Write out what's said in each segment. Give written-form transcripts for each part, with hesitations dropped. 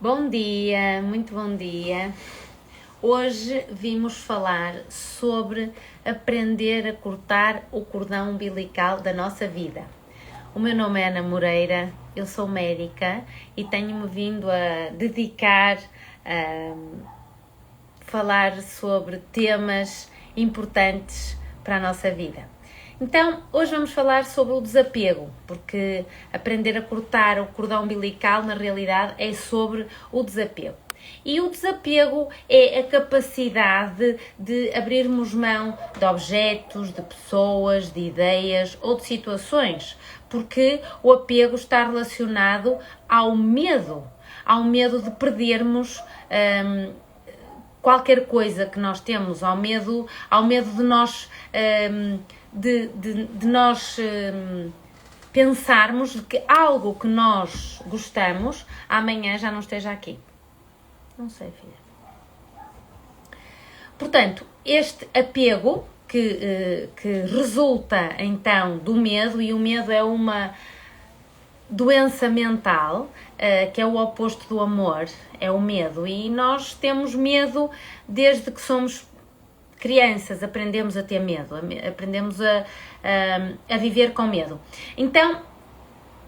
Bom dia, muito bom dia. Hoje vimos falar sobre aprender a cortar o cordão umbilical da nossa vida. O meu nome é Ana Moreira, eu sou médica e tenho-me vindo a dedicar a falar sobre temas importantes para a nossa vida. Então, hoje vamos falar sobre o desapego, porque aprender a cortar o cordão umbilical, na realidade, é sobre o desapego. E o desapego é a capacidade de abrirmos mão de objetos, de pessoas, de ideias ou de situações, porque o apego está relacionado ao medo de perdermos qualquer coisa que nós temos, ao medo de nós de nós pensarmos que algo que nós gostamos amanhã já não esteja aqui. Não sei, filha. Portanto, este apego que resulta então do medo, e o medo é uma doença mental, que é o oposto do amor, é o medo. E nós temos medo desde que somos crianças, aprendemos a ter medo, aprendemos a viver com medo. Então,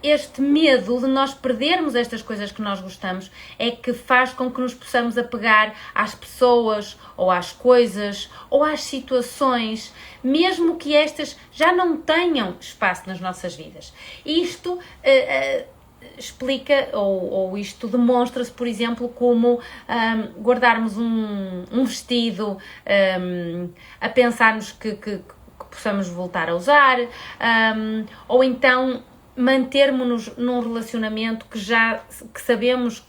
este medo de nós perdermos estas coisas que nós gostamos é que faz com que nos possamos apegar às pessoas, ou às coisas, ou às situações, mesmo que estas já não tenham espaço nas nossas vidas. Isto explica, ou isto demonstra-se, por exemplo, como guardarmos um vestido, a pensarmos que possamos voltar a usar, ou então mantermos-nos num relacionamento que sabemos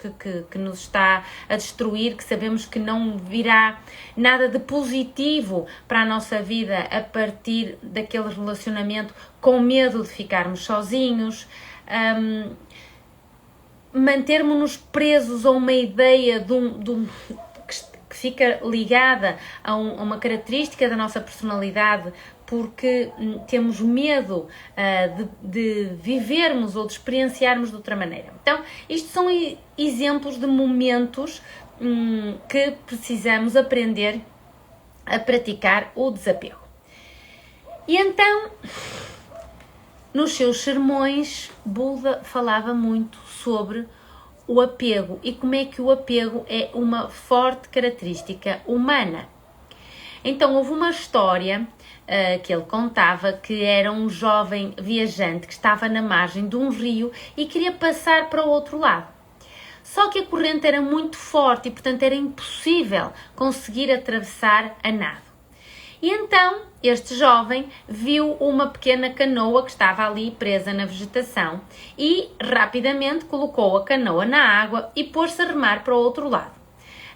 que nos está a destruir, que sabemos que não virá nada de positivo para a nossa vida a partir daquele relacionamento, com medo de ficarmos sozinhos. Mantermos-nos presos a uma ideia que fica ligada a uma característica da nossa personalidade, porque temos medo de vivermos ou de experienciarmos de outra maneira. Então, isto são exemplos de momentos que precisamos aprender a praticar o desapego. E então, nos seus sermões, Buda falava muito sobre o apego e como é que o apego é uma forte característica humana. Então, houve uma história que ele contava, que era um jovem viajante que estava na margem de um rio e queria passar para o outro lado. Só que a corrente era muito forte e, portanto, era impossível conseguir atravessar a nado. E então, este jovem viu uma pequena canoa que estava ali presa na vegetação e rapidamente colocou a canoa na água e pôs-se a remar para o outro lado.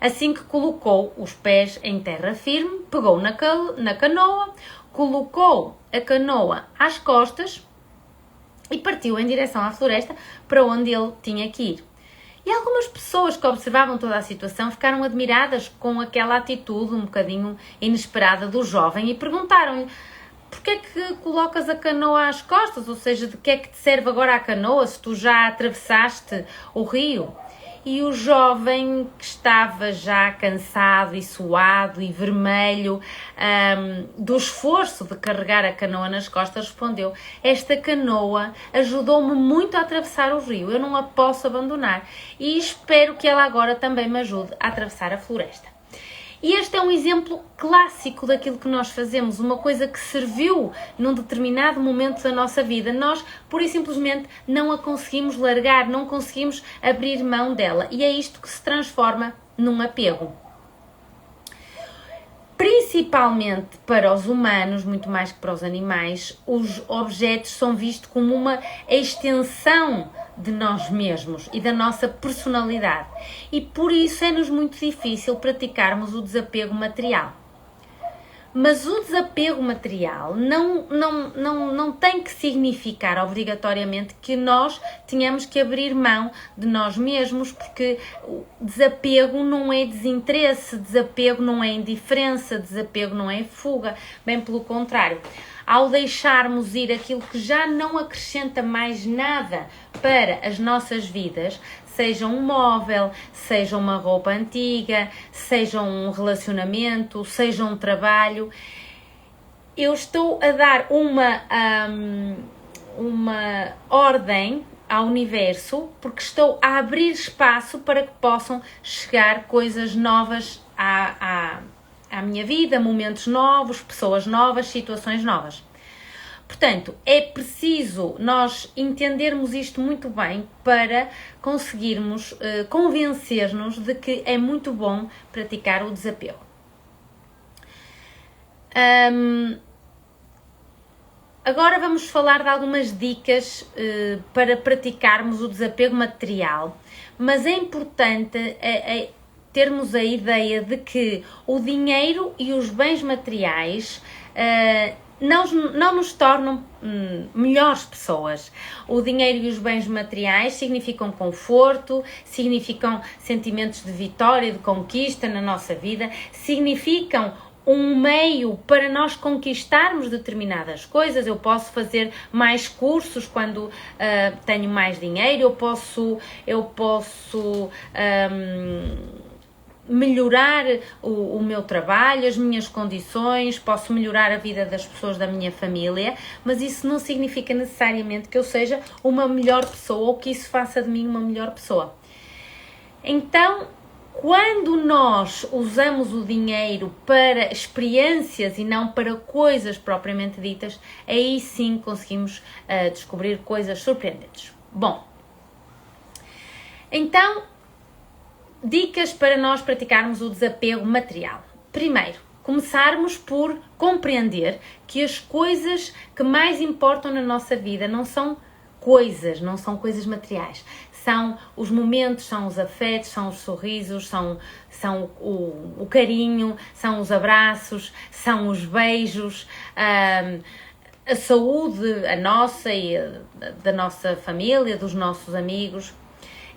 Assim que colocou os pés em terra firme, pegou na canoa, colocou a canoa às costas e partiu em direção à floresta para onde ele tinha que ir. E algumas pessoas que observavam toda a situação ficaram admiradas com aquela atitude um bocadinho inesperada do jovem e perguntaram-lhe: porquê é que colocas a canoa às costas? Ou seja, de que é que te serve agora a canoa se tu já atravessaste o rio? E o jovem, que estava já cansado e suado e vermelho do esforço de carregar a canoa nas costas, respondeu: esta canoa ajudou-me muito a atravessar o rio, eu não a posso abandonar e espero que ela agora também me ajude a atravessar a floresta. E este é um exemplo clássico daquilo que nós fazemos, uma coisa que serviu num determinado momento da nossa vida. Nós, pura e simplesmente, não a conseguimos largar, não conseguimos abrir mão dela. E é isto que se transforma num apego. Principalmente para os humanos, muito mais que para os animais, os objetos são vistos como uma extensão de nós mesmos e da nossa personalidade. E por isso é-nos muito difícil praticarmos o desapego material. Mas o desapego material não tem que significar obrigatoriamente que nós tenhamos que abrir mão de nós mesmos, porque o desapego não é desinteresse, desapego não é indiferença, desapego não é fuga, bem pelo contrário. Ao deixarmos ir aquilo que já não acrescenta mais nada para as nossas vidas, seja um móvel, seja uma roupa antiga, seja um relacionamento, seja um trabalho. Eu estou a dar uma ordem ao universo, porque estou a abrir espaço para que possam chegar coisas novas à minha vida, momentos novos, pessoas novas, situações novas. Portanto, é preciso nós entendermos isto muito bem para conseguirmos convencer-nos de que é muito bom praticar o desapego. Agora vamos falar de algumas dicas para praticarmos o desapego material, mas é importante termos a ideia de que o dinheiro e os bens materiais não nos tornam melhores pessoas. O dinheiro e os bens materiais significam conforto, significam sentimentos de vitória, de conquista na nossa vida, significam um meio para nós conquistarmos determinadas coisas. Eu posso fazer mais cursos quando tenho mais dinheiro, eu posso melhorar o meu trabalho, as minhas condições, posso melhorar a vida das pessoas da minha família, mas isso não significa necessariamente que eu seja uma melhor pessoa ou que isso faça de mim uma melhor pessoa. Então, quando nós usamos o dinheiro para experiências e não para coisas propriamente ditas, aí sim conseguimos descobrir coisas surpreendentes. Bom, então, dicas para nós praticarmos o desapego material. Primeiro, começarmos por compreender que as coisas que mais importam na nossa vida não são coisas materiais. São os momentos, são os afetos, são os sorrisos, são o carinho, são os abraços, são os beijos, a saúde, a nossa e da nossa família, dos nossos amigos.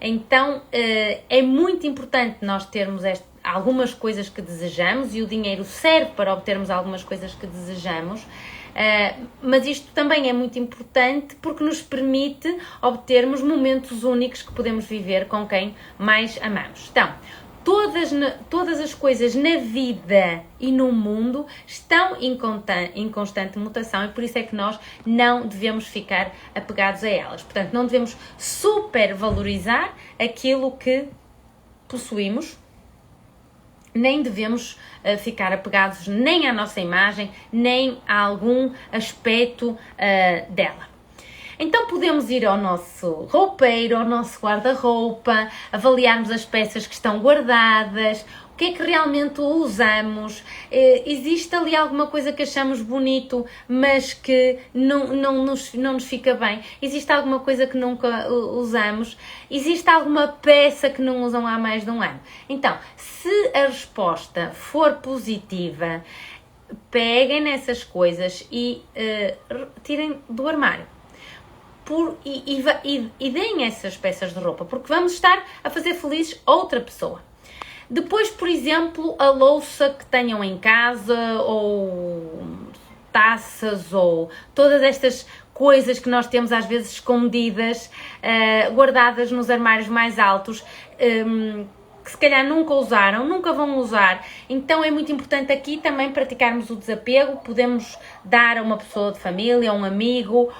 Então, é muito importante nós termos algumas coisas que desejamos, e o dinheiro serve para obtermos algumas coisas que desejamos, mas isto também é muito importante porque nos permite obtermos momentos únicos que podemos viver com quem mais amamos. Então, todas as coisas na vida e no mundo estão em constante mutação, e por isso é que nós não devemos ficar apegados a elas. Portanto, não devemos supervalorizar aquilo que possuímos, nem devemos ficar apegados nem à nossa imagem, nem a algum aspecto dela. Então podemos ir ao nosso roupeiro, ao nosso guarda-roupa, avaliarmos as peças que estão guardadas, o que é que realmente usamos. Existe ali alguma coisa que achamos bonito, mas que não nos fica bem? Existe alguma coisa que nunca usamos? Existe alguma peça que não usam há mais de um ano? Então, se a resposta for positiva, peguem nessas coisas e tirem do armário. E deem essas peças de roupa, porque vamos estar a fazer feliz outra pessoa. Depois, por exemplo, a louça que tenham em casa, ou taças, ou todas estas coisas que nós temos às vezes escondidas, guardadas nos armários mais altos, que se calhar nunca usaram, nunca vão usar. Então é muito importante aqui também praticarmos o desapego. Podemos dar a uma pessoa de família, a um amigo,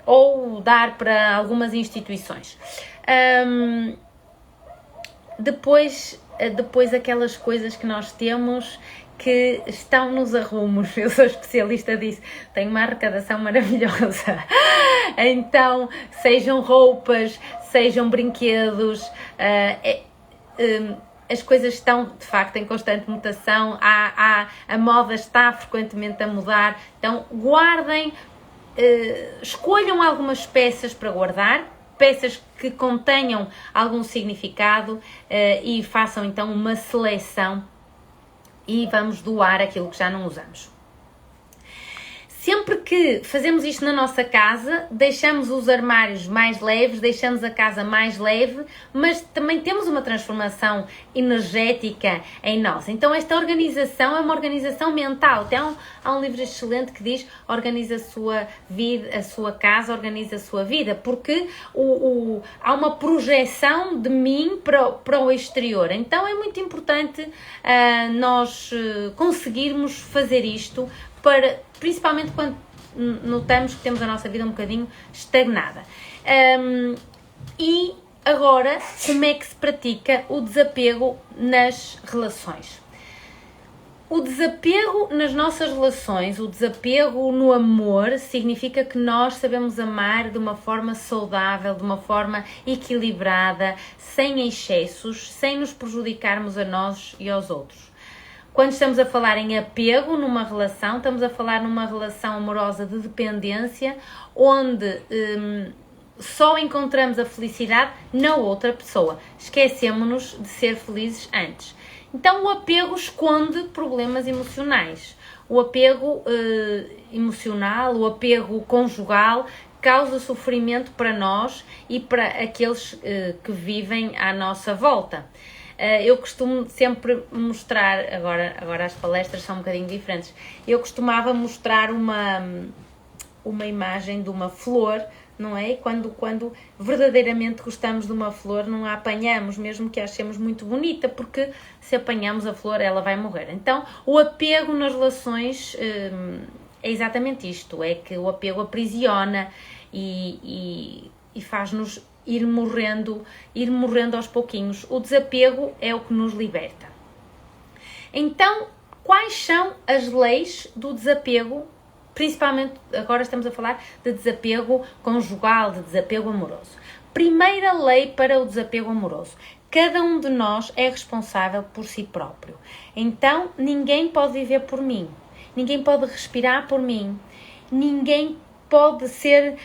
ou dar para algumas instituições. Depois aquelas coisas que nós temos que estão nos arrumos. Eu sou especialista disso, tenho uma arrecadação maravilhosa. Então, sejam roupas, sejam brinquedos, as coisas estão de facto em constante mutação, a moda está frequentemente a mudar. Então guardem, escolham algumas peças para guardar, peças que contenham algum significado, e façam então uma seleção, e vamos doar aquilo que já não usamos. Sempre que fazemos isto na nossa casa, deixamos os armários mais leves, deixamos a casa mais leve, mas também temos uma transformação energética em nós. Então esta organização é uma organização mental. Até há um livro excelente que diz: organiza a sua vida, a sua casa, organiza a sua vida, porque há uma projeção de mim para o exterior. Então é muito importante nós conseguirmos fazer isto, principalmente quando notamos que temos a nossa vida um bocadinho estagnada. E agora, como é que se pratica o desapego nas relações? O desapego nas nossas relações, o desapego no amor, significa que nós sabemos amar de uma forma saudável, de uma forma equilibrada, sem excessos, sem nos prejudicarmos a nós e aos outros. Quando estamos a falar em apego numa relação, estamos a falar numa relação amorosa de dependência, onde só encontramos a felicidade na outra pessoa. Esquecemos-nos de ser felizes antes. Então o apego esconde problemas emocionais. O apego emocional, o apego conjugal, causa sofrimento para nós e para aqueles que vivem à nossa volta. Eu costumo sempre mostrar, agora as palestras são um bocadinho diferentes, eu costumava mostrar uma imagem de uma flor, não é? Quando verdadeiramente gostamos de uma flor, não a apanhamos, mesmo que a achemos muito bonita, porque se apanhamos a flor, ela vai morrer. Então, o apego nas relações é exatamente isto, é que o apego aprisiona e faz-nos ir morrendo aos pouquinhos. O desapego é o que nos liberta. Então, quais são as leis do desapego? Principalmente, agora estamos a falar de desapego conjugal, de desapego amoroso. Primeira lei para o desapego amoroso: cada um de nós é responsável por si próprio. Então, ninguém pode viver por mim, ninguém pode respirar por mim, ninguém pode ser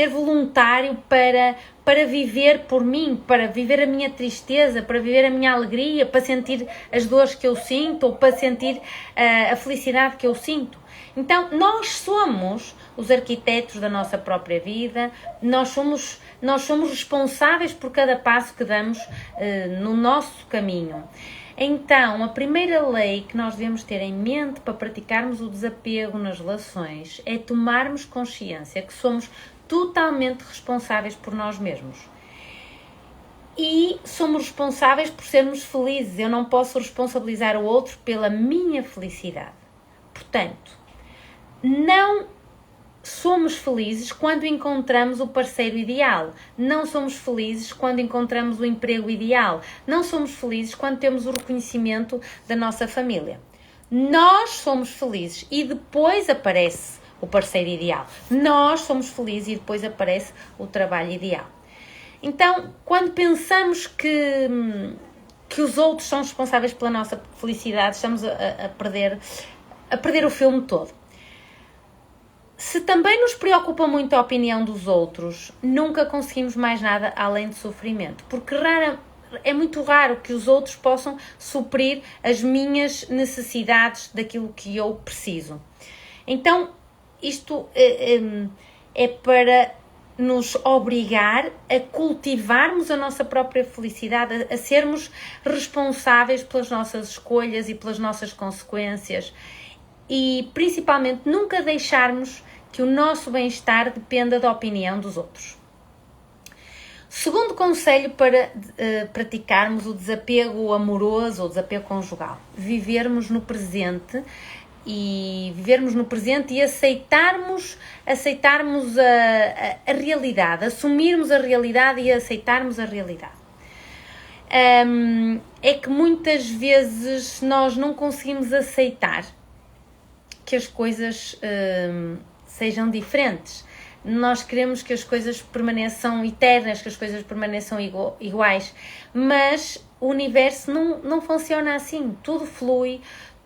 voluntário para viver por mim, para viver a minha tristeza, para viver a minha alegria, para sentir as dores que eu sinto ou para sentir a felicidade que eu sinto. Então, nós somos os arquitetos da nossa própria vida, nós somos responsáveis por cada passo que damos no nosso caminho. Então, a primeira lei que nós devemos ter em mente para praticarmos o desapego nas relações é tomarmos consciência que somos totalmente responsáveis por nós mesmos. E somos responsáveis por sermos felizes. Eu não posso responsabilizar o outro pela minha felicidade. Portanto, não somos felizes quando encontramos o parceiro ideal. Não somos felizes quando encontramos o emprego ideal. Não somos felizes quando temos o reconhecimento da nossa família. Nós somos felizes e depois aparece o parceiro ideal. Nós somos felizes e depois aparece o trabalho ideal. Então, quando pensamos que os outros são responsáveis pela nossa felicidade, estamos a perder o filme todo. Se também nos preocupa muito a opinião dos outros, nunca conseguimos mais nada além de sofrimento, porque é muito raro que os outros possam suprir as minhas necessidades daquilo que eu preciso. Então, isto é para nos obrigar a cultivarmos a nossa própria felicidade, a sermos responsáveis pelas nossas escolhas e pelas nossas consequências e, principalmente, nunca deixarmos que o nosso bem-estar dependa da opinião dos outros. Segundo conselho para praticarmos o desapego amoroso ou desapego conjugal: vivermos no presente e aceitarmos a realidade, assumirmos a realidade e aceitarmos a realidade. É que muitas vezes nós não conseguimos aceitar que as coisas sejam diferentes. Nós queremos que as coisas permaneçam eternas, que as coisas permaneçam iguais, mas o universo não funciona assim. Tudo flui,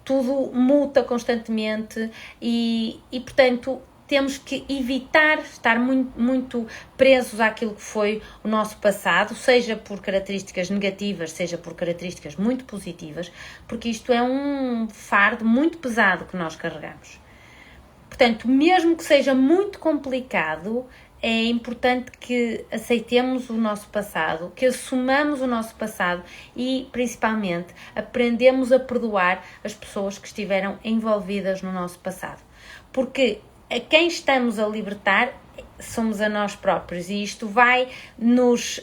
tudo muta constantemente e, portanto, temos que evitar estar muito presos àquilo que foi o nosso passado, seja por características negativas, seja por características muito positivas, porque isto é um fardo muito pesado que nós carregamos. Portanto, mesmo que seja muito complicado, é importante que aceitemos o nosso passado, que assumamos o nosso passado e, principalmente, aprendemos a perdoar as pessoas que estiveram envolvidas no nosso passado. Porque a quem estamos a libertar somos a nós próprios e isto vai nos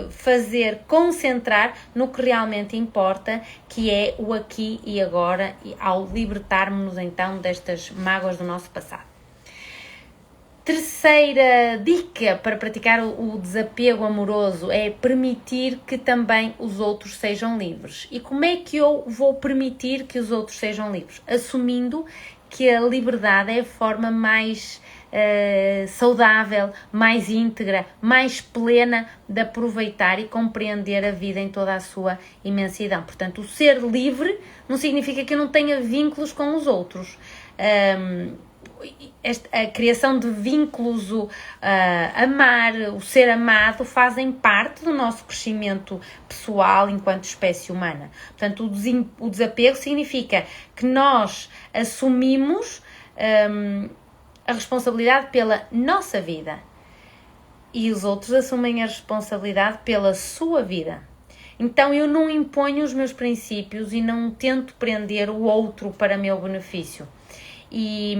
fazer concentrar no que realmente importa, que é o aqui e agora, ao libertarmos-nos então destas mágoas do nosso passado. Terceira dica para praticar o desapego amoroso é permitir que também os outros sejam livres. E como é que eu vou permitir que os outros sejam livres? Assumindo que a liberdade é a forma mais saudável, mais íntegra, mais plena de aproveitar e compreender a vida em toda a sua imensidão. Portanto, o ser livre não significa que eu não tenha vínculos com os outros. A criação de vínculos, amar, o ser amado fazem parte do nosso crescimento pessoal enquanto espécie humana. Portanto, o desapego significa que nós assumimos a responsabilidade pela nossa vida e os outros assumem a responsabilidade pela sua vida. Então eu não imponho os meus princípios e não tento prender o outro para meu benefício. E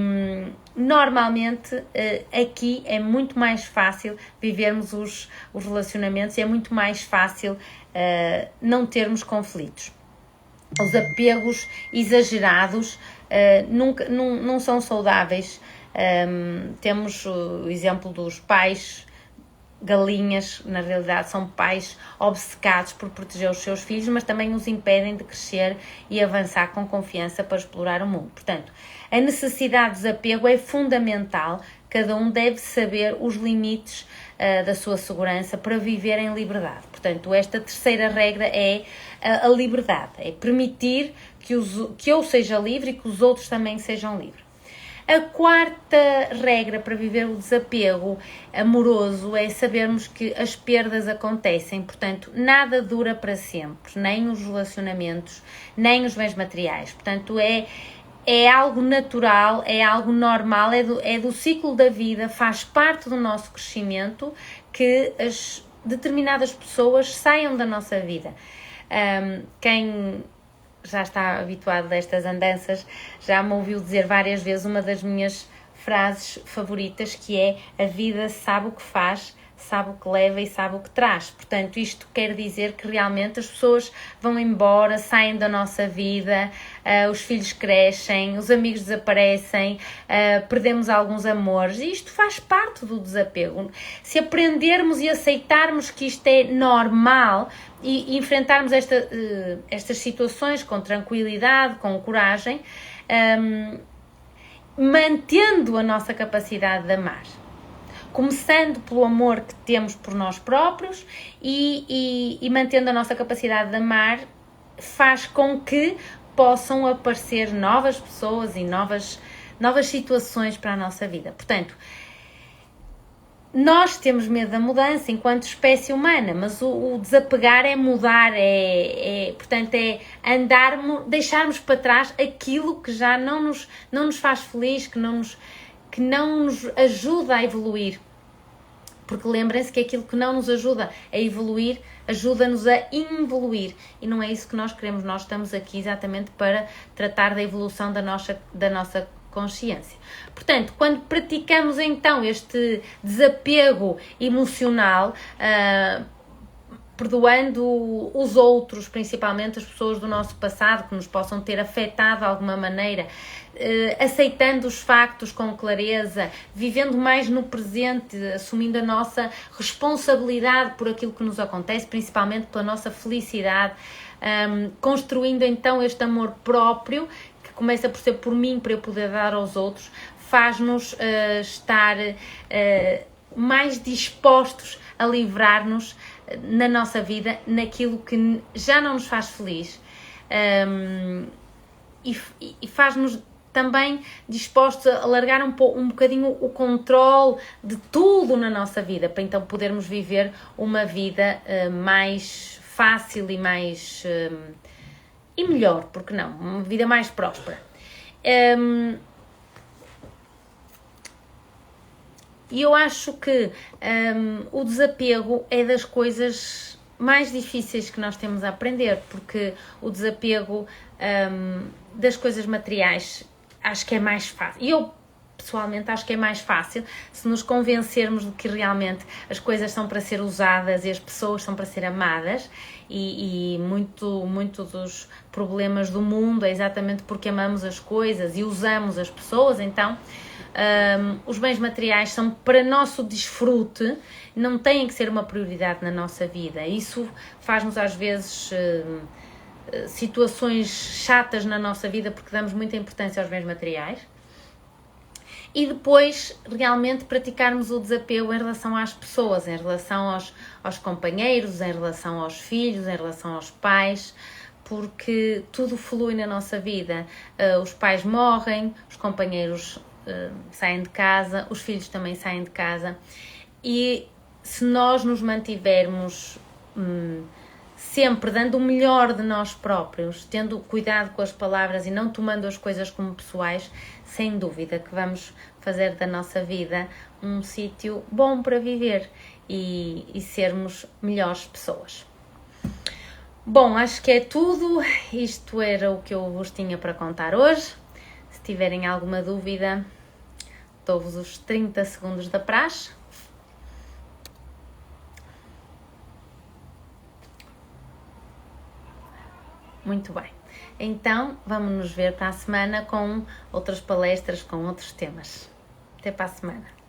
normalmente aqui é muito mais fácil vivermos os relacionamentos e é muito mais fácil não termos conflitos. Os apegos exagerados não são saudáveis. Temos o exemplo dos pais galinhas, na realidade são pais obcecados por proteger os seus filhos, mas também os impedem de crescer e avançar com confiança para explorar o mundo. Portanto, a necessidade de desapego é fundamental, cada um deve saber os limites da sua segurança para viver em liberdade. Portanto, esta terceira regra é a liberdade, é permitir que eu seja livre e que os outros também sejam livres. A quarta regra para viver o desapego amoroso é sabermos que as perdas acontecem, portanto, nada dura para sempre, nem os relacionamentos, nem os bens materiais. Portanto, é algo natural, é algo normal, é do ciclo da vida, faz parte do nosso crescimento que as determinadas pessoas saiam da nossa vida. Quem já está habituado a estas andanças, já me ouviu dizer várias vezes uma das minhas frases favoritas, que é: a vida sabe o que faz, sabe o que leva e sabe o que traz. Portanto, isto quer dizer que realmente as pessoas vão embora, saem da nossa vida, os filhos crescem, os amigos desaparecem, perdemos alguns amores, e isto faz parte do desapego. Se aprendermos e aceitarmos que isto é normal e enfrentarmos estas situações com tranquilidade, com coragem, mantendo a nossa capacidade de amar. Começando pelo amor que temos por nós próprios e mantendo a nossa capacidade de amar, faz com que possam aparecer novas pessoas e novas situações para a nossa vida. Portanto, nós temos medo da mudança enquanto espécie humana, mas o desapegar é mudar, portanto é deixarmos para trás aquilo que já não nos faz feliz, que não nos ajuda a evoluir. Porque lembrem-se que aquilo que não nos ajuda a evoluir, ajuda-nos a involuir. E não é isso que nós queremos. Nós estamos aqui exatamente para tratar da evolução da nossa consciência. Portanto, quando praticamos então este desapego emocional, perdoando os outros, principalmente as pessoas do nosso passado que nos possam ter afetado de alguma maneira, aceitando os factos com clareza, vivendo mais no presente, assumindo a nossa responsabilidade por aquilo que nos acontece, principalmente pela nossa felicidade, construindo então este amor próprio, que começa por ser por mim, para eu poder dar aos outros, faz-nos estar mais dispostos a livrar-nos na nossa vida, naquilo que já não nos faz feliz, e faz-nos também dispostos a largar um bocadinho o controle de tudo na nossa vida, para então podermos viver uma vida mais fácil e mais e melhor, porque não, uma vida mais próspera. E eu acho que o desapego é das coisas mais difíceis que nós temos a aprender, porque o desapego das coisas materiais acho que é mais fácil. E eu, pessoalmente, acho que é mais fácil se nos convencermos de que realmente as coisas são para ser usadas e as pessoas são para ser amadas, e muito dos problemas do mundo é exatamente porque amamos as coisas e usamos as pessoas. Então os bens materiais são para nosso desfrute, não têm que ser uma prioridade na nossa vida. Isso faz-nos às vezes situações chatas na nossa vida porque damos muita importância aos bens materiais. E depois realmente praticarmos o desapego em relação às pessoas, em relação aos companheiros, em relação aos filhos, em relação aos pais, porque tudo flui na nossa vida. Os pais morrem, os companheiros saem de casa, os filhos também saem de casa, e se nós nos mantivermos sempre dando o melhor de nós próprios, tendo cuidado com as palavras e não tomando as coisas como pessoais, sem dúvida que vamos fazer da nossa vida um sítio bom para viver e sermos melhores pessoas. Bom, acho que é tudo. Isto era o que eu vos tinha para contar hoje. Se tiverem alguma dúvida, dou-vos os 30 segundos da praxe. Muito bem. Então, vamos nos ver para a semana com outras palestras, com outros temas. Até para a semana.